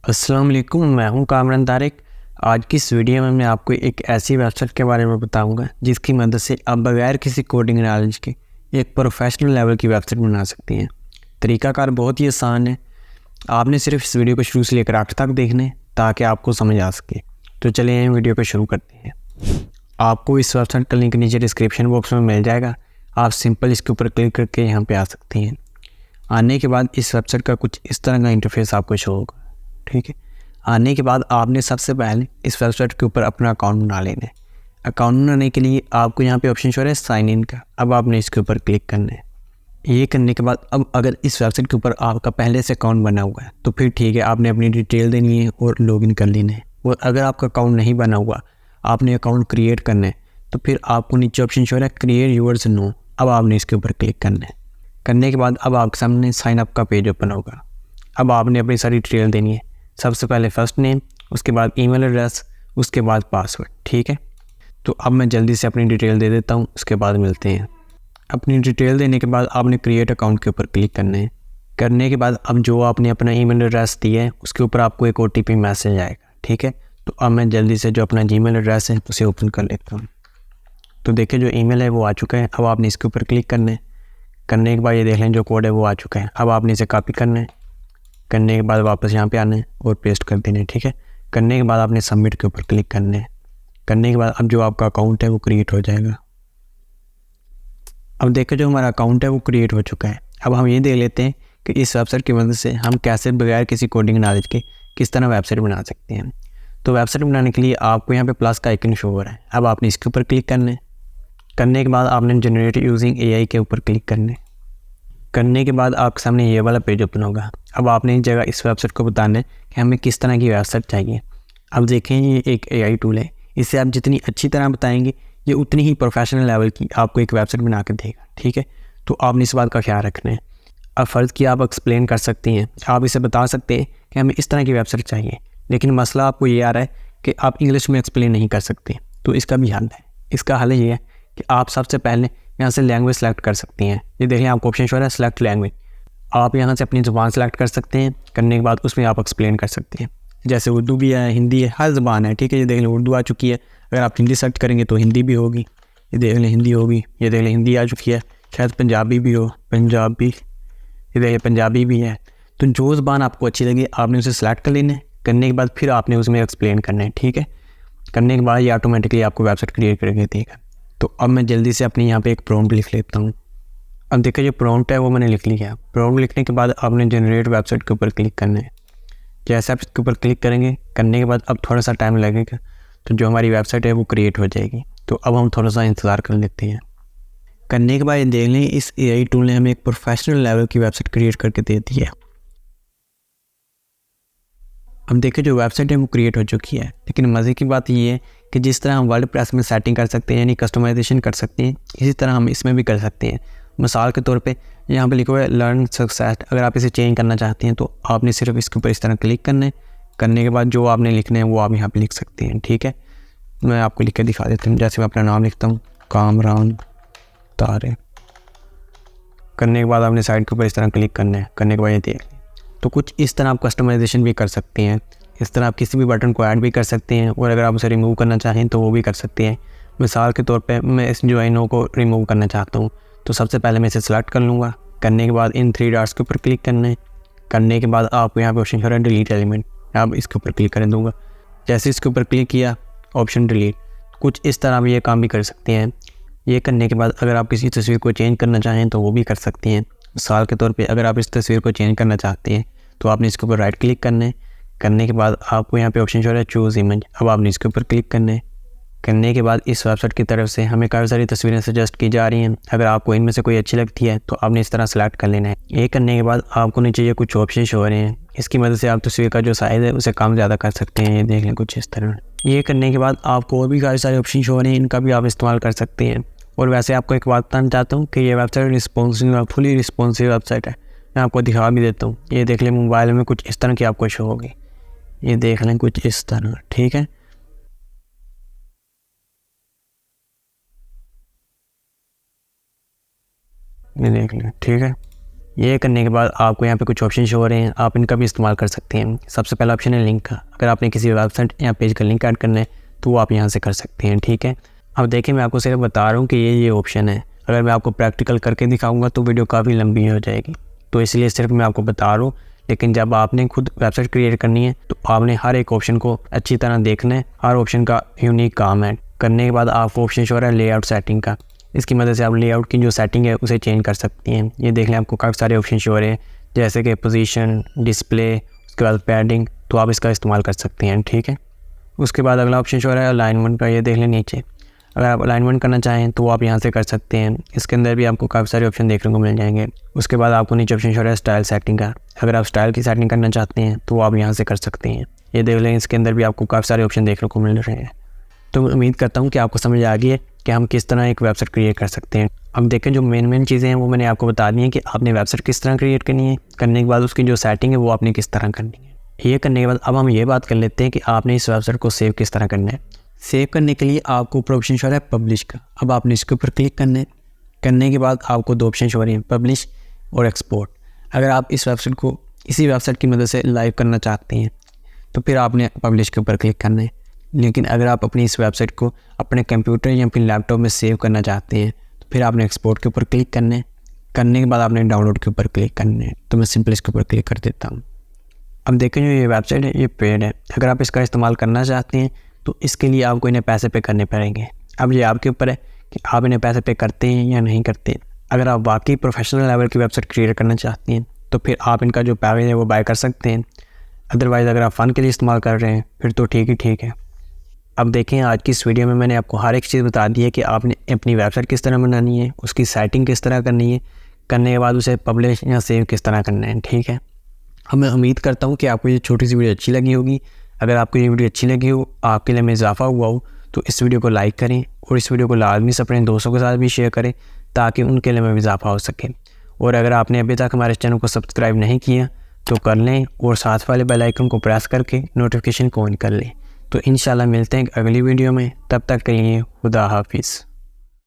अस्सलाम वालेकुम, मैं हूं कामरान तारिक। आज की इस वीडियो में मैं आपको एक ऐसी वेबसाइट के बारे में बताऊंगा जिसकी मदद से आप बगैर किसी कोडिंग नॉलेज के एक प्रोफेशनल लेवल की वेबसाइट बना सकती हैं। तरीकाकार बहुत ही आसान है। आपने सिर्फ इस वीडियो को शुरू से लेकर आखिर तक देखना है ताकि आपको समझ आ सके। तो चलिए वीडियो को शुरू करते हैं। आपको इस वेबसाइट का लिंक नीचे डिस्क्रिप्शन बॉक्स में मिल जाएगा। आप सिंपल इसके ऊपर क्लिक करके यहाँ पे आ सकती हैं। आने के बाद इस वेबसाइट का कुछ इस तरह का इंटरफेस आपको शो होगा। ठीक है, आने के बाद आपने सबसे पहले इस वेबसाइट के ऊपर अपना अकाउंट बना लेना है। अकाउंट बनाने के लिए आपको यहाँ पे ऑप्शन शो है साइन इन का। अब आपने इसके ऊपर क्लिक करना है। ये करने के बाद अब अगर इस वेबसाइट के ऊपर आपका पहले से अकाउंट बना हुआ है तो फिर ठीक है, आपने अपनी डिटेल देनी है और लॉगिन कर लेना है। और अगर आपका अकाउंट नहीं बना हुआ, आपने अकाउंट क्रिएट करना है, तो फिर आपको नीचे ऑप्शन शो है क्रिएट यूअर्स नो। अब आपने इसके ऊपर क्लिक करना है। करने के बाद अब आपके सामने साइन अप का पेज ओपन होगा। अब आपने अपनी सारी डिटेल देनी है। सबसे पहले फर्स्ट नेम, उसके बाद ईमेल एड्रेस, उसके बाद पासवर्ड। ठीक है, तो अब मैं जल्दी से अपनी डिटेल दे देता हूँ, उसके बाद मिलते हैं। अपनी डिटेल देने के बाद आपने क्रिएट अकाउंट के ऊपर क्लिक करना है। करने के बाद अब जो आपने अपना ईमेल एड्रेस दिया है उसके ऊपर आपको एक OTP मैसेज आएगा। ठीक है, तो अब मैं जल्दी से जो अपना जीमेल एड्रेस है उसे ओपन कर लेता हूँ। तो देखिए जो ईमेल है वो आ चुका है। अब आपने इसके ऊपर क्लिक करना है। करने के बाद ये देख लें जो कोड है वो आ चुका है। अब आपने इसे कॉपी करना है। करने के बाद वापस यहाँ पे आना है और पेस्ट कर देना है। ठीक है, करने के बाद आपने सबमिट के ऊपर क्लिक करना है। करने के बाद अब जो आपका अकाउंट है वो क्रिएट हो जाएगा। अब देखो जो हमारा अकाउंट है वो क्रिएट हो चुका है। अब हम ये देख लेते हैं कि इस वेबसाइट की मदद से हम कैसे बगैर किसी कोडिंग नॉलेज के किस तरह वेबसाइट बना सकते हैं। तो वेबसाइट बनाने के लिए आपको यहाँ पे प्लस का आइकन शो हो रहा है। अब आपने इसके ऊपर क्लिक करना है। करने के बाद आपने जनरेट यूजिंग AI के ऊपर क्लिक करना है। करने के बाद आपके सामने ये वाला पेज ओपन होगा। अब आपने इस जगह इस वेबसाइट को बताना है कि हमें किस तरह की वेबसाइट चाहिए। अब देखें ये एक AI टूल है। इसे आप जितनी अच्छी तरह बताएंगे ये उतनी ही प्रोफेशनल लेवल की आपको एक वेबसाइट बना कर देगा। ठीक है, तो आपने इस बात का ख्याल रखना है। अब फ़र्ज़ की आप एक्सप्लेन कर सकती हैं, आप इसे बता सकते हैं कि हमें इस तरह की वेबसाइट चाहिए, लेकिन मसला आपको ये आ रहा है कि आप इंग्लिश में एक्सप्लेन नहीं कर सकते। तो इसका भी हल है। इसका हल ये है कि आप सबसे पहले यहाँ से लैंग्वेज सेलेक्ट कर सकती हैं। ये देखिए आपको ऑप्शन शो है सेलेक्ट लैंग्वेज। आप यहाँ से अपनी ज़ुबान सेलेक्ट कर सकते हैं। करने के बाद उसमें आप एक्सप्लेन कर सकते हैं। जैसे उर्दू भी है, हिंदी है, हर ज़ुबान है। ठीक है, ये देख लें उर्दू आ चुकी है। अगर आप हिंदी सेलेक्ट करेंगे तो हिंदी भी होगी। ये देख लें हिंदी होगी। ये देख लें हिंदी आ चुकी है। शायद पंजाबी भी हो, पंजाबी, ये देख लें पंजाबी भी है। तो जो ज़ुबान आपको अच्छी लगे आपने उसे सेलेक्ट कर लेना है। करने के बाद फिर आपने उसमें एक्सप्लेन करना है। ठीक है, करने के बाद ये ऑटोमेटिकली आपको वेबसाइट क्रिएट करके देगा। तो अब मैं जल्दी से अपने यहाँ पे एक प्रॉम्प्ट लिख लेता हूँ। अब देखिए जो प्रॉम्प्ट है वो मैंने लिख लिया। प्रॉम्प्ट लिखने के बाद आपने जनरेट वेबसाइट के ऊपर क्लिक करना है। जैसे आप इसके ऊपर क्लिक करेंगे, करने के बाद अब थोड़ा सा टाइम लगेगा तो जो हमारी वेबसाइट है वो क्रिएट हो जाएगी। तो अब हम थोड़ा सा इंतज़ार कर लेते हैं। करने के बाद देख लें इस AI टूल ने हमें एक प्रोफेशनल लेवल की वेबसाइट क्रिएट करके दे दी है। अब देखिए जो वेबसाइट है वो क्रिएट हो चुकी है। लेकिन मज़े की बात ये है कि जिस तरह हम वर्डप्रेस में सेटिंग कर सकते हैं यानी कस्टमाइजेशन कर सकते हैं, इसी तरह हम इसमें भी कर सकते हैं। मिसाल के तौर पे यहाँ पे लिखा हुआ है लर्न सक्सेस। अगर आप इसे चेंज करना चाहते हैं तो आपने सिर्फ इसके ऊपर इस तरह क्लिक करना है। करने के बाद जो आपने लिखना है वो आप यहाँ पे लिख सकते हैं। ठीक है, मैं आपको लिख के दिखा देता हूँ। जैसे मैं अपना नाम लिखता हूँ कामरान तारिक। करने के बाद आपने साइड के ऊपर इस तरह क्लिक करना है। करने के बाद ये देख लें तो कुछ इस तरह आप कस्टमाइजेशन भी कर सकते हैं। इस तरह आप किसी भी बटन को ऐड भी कर सकते हैं और अगर आप उसे रिमूव करना चाहें तो वो भी कर सकते हैं। मिसाल के तौर पे मैं इस ज्वाइनो को रिमूव करना चाहता हूँ तो सबसे पहले मैं इसे सेलेक्ट कर लूँगा। करने के बाद इन 3 डॉट्स के ऊपर क्लिक करना है। करने के बाद आपको यहाँ पे ऑप्शन हो रहा है डिलीट एलिमेंट। आप इसके ऊपर क्लिक कर दूँगा। जैसे इसके ऊपर क्लिक किया ऑप्शन डिलीट। कुछ इस तरह आप ये काम भी कर सकते हैं। ये करने के बाद अगर आप किसी तस्वीर को चेंज करना चाहें तो वो भी कर सकते हैं। मिसाल के तौर पे अगर आप इस तस्वीर को चेंज करना चाहते हैं तो आपने इसके ऊपर राइट क्लिक करना है। करने के बाद आपको यहाँ पे ऑप्शन शो है चूज़ इमेज। अब आपने इसके ऊपर क्लिक करना है। करने के बाद इस वेबसाइट की तरफ से हमें काफ़ी सारी तस्वीरें सजेस्ट की जा रही हैं। अगर आपको इनमें से कोई अच्छी लगती है तो आपने इस तरह सेलेक्ट कर लेना है। ये करने के बाद आपको नीचे ये कुछ ऑप्शन शो हो रहे हैं। इसकी मदद से आप तस्वीर का जो साइज़ है उसे कम ज़्यादा कर सकते हैं। ये देख लें कुछ इस तरह। ये करने के बाद आपको और भी काफ़ी सारे ऑप्शन शो हो रहे हैं, इनका भी आप इस्तेमाल कर सकते हैं। और वैसे आपको एक बात बताना चाहता हूँ कि ये website responsive, fully responsive website है। मैं आपको दिखा भी देता हूँ। ये देख लें मोबाइल में कुछ इस तरह की आपको शो होगी। ये देख लें कुछ इस तरह। ठीक है, ये देख लें। ठीक है, ये करने के बाद आपको यहाँ पे कुछ ऑप्शन शो हो रहे हैं, आप इनका भी इस्तेमाल कर सकते हैं। सबसे पहला ऑप्शन है लिंक का। अगर आपने किसी वेबसाइट या पेज का लिंक ऐड करना है तो वो आप यहाँ से कर सकते हैं, ठीक है। अब देखिए, मैं आपको सिर्फ बता रहा हूँ कि ये ऑप्शन है। अगर मैं आपको प्रैक्टिकल करके दिखाऊंगा तो वीडियो काफ़ी लंबी हो जाएगी, तो इसलिए सिर्फ मैं आपको बता रहा हूँ। लेकिन जब आपने खुद वेबसाइट क्रिएट करनी है तो आपने हर एक ऑप्शन को अच्छी तरह देखना है। हर ऑप्शन का यूनिक काम है। करने के बाद आपको ऑप्शन शो रहा है लेआउट सेटिंग का। इसकी मदद से आप लेआउट की जो सेटिंग है उसे चेंज कर सकती हैं। ये देख लें, आपको काफ़ी सारे ऑप्शन शो हो रहे हैं, जैसे कि पोजीशन, डिस्प्ले, उसके बाद पैडिंग, तो आप इसका इस्तेमाल कर सकते हैं, ठीक है। उसके बाद अगला ऑप्शन शो रहा है अलाइनमेंट का। ये देख लें नीचे, अगर आप अलाइनमेंट करना चाहें तो आप यहाँ से कर सकते हैं। इसके अंदर भी आपको काफ़ी सारे ऑप्शन देखने को मिल जाएंगे। उसके बाद आपको नीचे ऑप्शन शो रहा है स्टाइल सेटिंग का। अगर आप स्टाइल की सेटिंग करना चाहते हैं तो आप यहाँ से कर सकते हैं। ये देख लें, इसके अंदर भी आपको काफ़ी सारे ऑप्शन देखने को मिल रहे हैं। तो उम्मीद करता हूँ कि आपको समझ आ गई है कि हम किस तरह एक वेबसाइट क्रिएट कर सकते हैं। अब देखें, जो मेन चीज़ें हैं वो मैंने आपको बता दी हैं कि आपने वेबसाइट किस तरह क्रिएट करनी है। करने के बाद उसकी जो सेटिंग है वो आपने किस तरह करनी है। ये करने के बाद अब हम ये बात कर लेते हैं कि आपने इस वेबसाइट को सेव किस तरह करना है। सेव करने के लिए आपको ऊपर ऑप्शन शो रहा है पब्लिश का। अब आपने इसके ऊपर क्लिक करना है। करने के बाद आपको दो ऑप्शन शो रहे हैं, पब्लिश और एक्सपोर्ट। अगर आप इस वेबसाइट को इसी वेबसाइट की मदद से लाइव करना चाहते हैं तो फिर आपने पब्लिश के ऊपर क्लिक करना है। लेकिन अगर आप अपनी इस वेबसाइट को अपने कंप्यूटर या फिर लैपटॉप में सेव करना चाहते हैं तो फिर आपने एक्सपोर्ट के ऊपर क्लिक करना है। करने के बाद आपने डाउनलोड के ऊपर क्लिक करना है। तो मैं सिंपल इसके ऊपर क्लिक कर देता हूँ। अब देखें, जो ये वेबसाइट है ये पेड है। अगर आप इसका इस्तेमाल करना चाहते हैं तो इसके लिए आपको इन्हें पैसे पे करने पड़ेंगे। अब ये आपके ऊपर है कि आप इन्हें पैसे पे करते हैं या नहीं करते। अगर आप वाकई प्रोफेशनल लेवल की वेबसाइट क्रिएट करना चाहते हैं तो फिर आप इनका जो पैकेज है वो बाय कर सकते हैं। अदरवाइज़ अगर आप फ़न के लिए इस्तेमाल कर रहे हैं फिर तो ठीक है। अब देखें, आज की इस वीडियो में मैंने आपको हर एक चीज़ बता दी है कि आपने अपनी वेबसाइट किस तरह बनानी है, उसकी सेटिंग किस तरह करनी है, करने के बाद उसे पब्लिश या सेव किस तरह करना है, ठीक है। अब मैं उम्मीद करता हूँ कि आपको ये छोटी सी वीडियो अच्छी लगी होगी। अगर आपको ये वीडियो अच्छी लगी हो, आपके लिए में इजाफा हुआ हो, तो इस वीडियो को लाइक करें और इस वीडियो को लाजमी से अपने दोस्तों के साथ भी शेयर करें ताकि उनके लिए में इजाफा हो सके। और अगर आपने अभी तक हमारे चैनल को सब्सक्राइब नहीं किया तो कर लें और साथ वाले बेल आइकन को प्रेस करके नोटिफिकेशन को ऑन कर लें। तो इंशाल्लाह मिलते हैं अगली वीडियो में। तब तक के लिए खुदा हाफिज़।